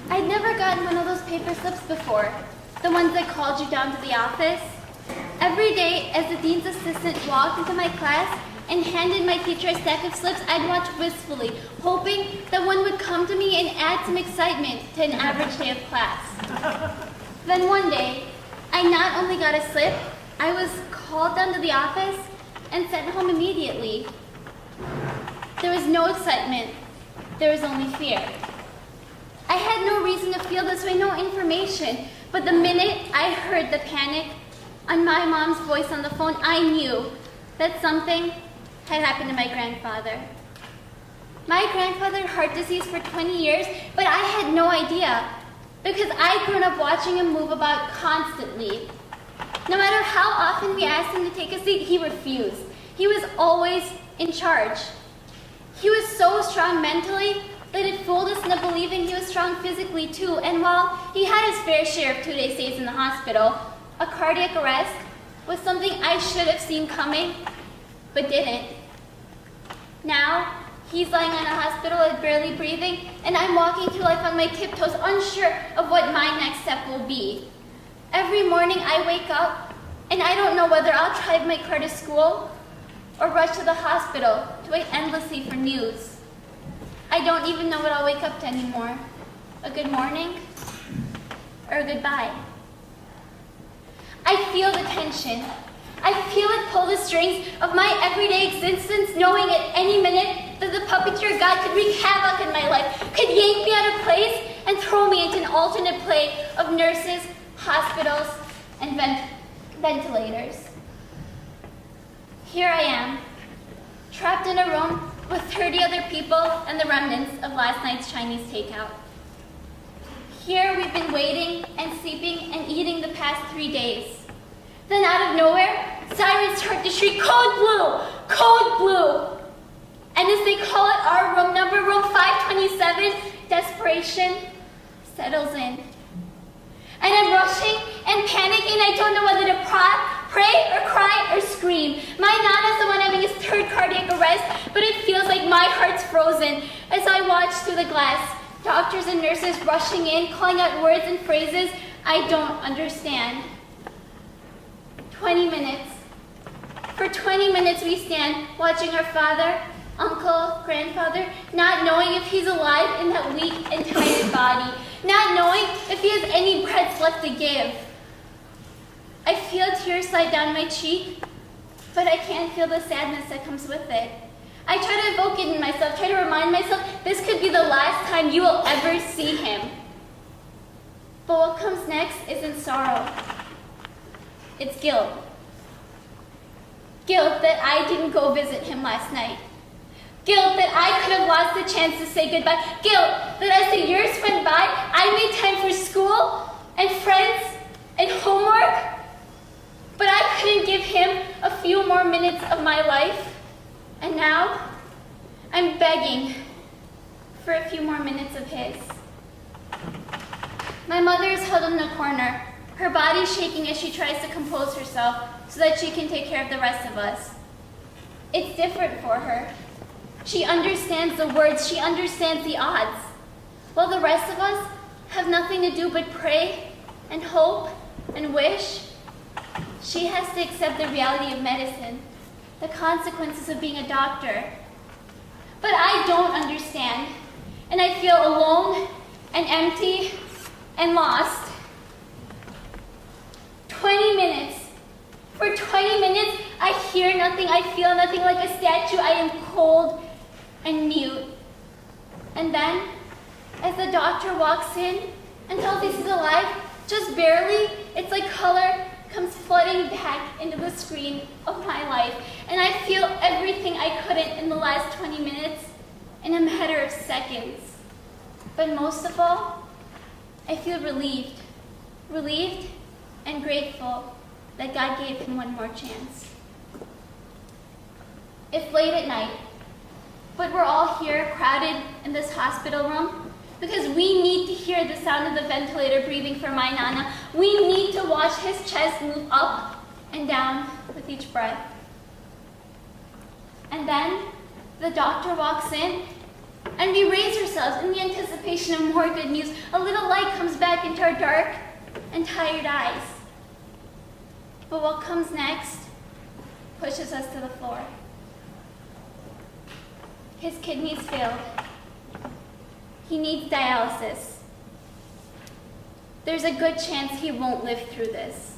I'd never gotten one of those paper slips before, the ones that called you down to the office. Every day, as the dean's assistant walked into my class and handed my teacher a stack of slips, I'd watch wistfully, hoping that one would come to me and add some excitement to an average day of class. Then one day, I not only got a slip, I was called down to the office and sent home immediately. There was no excitement. There was only fear. I had no reason to feel this way, no information, but the minute I heard the panic on my mom's voice on the phone, I knew that something had happened to my grandfather. My grandfather had heart disease for 20 years, but I had no idea because I'd grown up watching him move about constantly. No matter how often we asked him to take a seat, he refused. He was always in charge. He was so strong mentally that it fooled us into believing he was strong physically too. And while he had his fair share of 2-day stays in the hospital, a cardiac arrest was something I should have seen coming, but didn't. Now, he's lying in a hospital and barely breathing, and I'm walking through life on my tiptoes, unsure of what my next step will be. Every morning I wake up, and I don't know whether I'll drive my car to school or rush to the hospital to wait endlessly for news. I don't even know what I'll wake up to anymore. A good morning or a goodbye. I feel the tension. I feel it pull the strings of my everyday existence, knowing at any minute that the puppeteer God could wreak havoc in my life, could yank me out of place and throw me into an alternate play of nurses, hospitals, and ventilators. Here I am, trapped in a room with 30 other people and the remnants of last night's Chinese takeout. Here we've been waiting and sleeping and eating the past 3 days. Then out of nowhere, sirens start to shriek, "Code blue! Code blue!" And as they call it our room number, room 527, desperation settles in. And I'm rushing and panicking. I don't know whether to pray or cry or scream. My Nana's the one having his 3rd cardiac arrest, but it feels like my heart's frozen as I watch through the glass. Doctors and nurses rushing in, calling out words and phrases I don't understand. 20 minutes. For 20 minutes we stand, watching our father, uncle, grandfather, not knowing if he's alive in that weak and tired body, not knowing if he has any breaths left to give. I feel tears slide down my cheek, but I can't feel the sadness that comes with it. I try to evoke it in myself, try to remind myself this could be the last time you will ever see him. But what comes next isn't sorrow. It's guilt. Guilt that I didn't go visit him last night. Guilt that I could have lost the chance to say goodbye. Guilt that as the years went by, I made time for school and friends and homework, but I couldn't give him a few more minutes of my life. And now, I'm begging for a few more minutes of his. My mother is huddled in a corner, her body shaking as she tries to compose herself so that she can take care of the rest of us. It's different for her. She understands the words, she understands the odds, while the rest of us have nothing to do but pray and hope and wish. She has to accept the reality of medicine, the consequences of being a doctor. But I don't understand, and I feel alone and empty and lost. 20 minutes. For 20 minutes, I hear nothing, I feel nothing. Like a statue, I am cold and mute. And then, as the doctor walks in and tells me he's alive, just barely, it's like color comes flooding back into the screen of my life. And I feel everything I couldn't in the last 20 minutes in a matter of seconds. But most of all, I feel relieved. Relieved and grateful that God gave him one more chance. It's late at night, but we're all here crowded in this hospital room because we need to hear the sound of the ventilator breathing for my Nana. We need to watch his chest move up and down with each breath. And then the doctor walks in And we raise ourselves in the anticipation of more good news. A little light comes back into our dark and tired eyes. But what comes next pushes us to the floor. His kidneys failed. He needs dialysis. There's a good chance he won't live through this.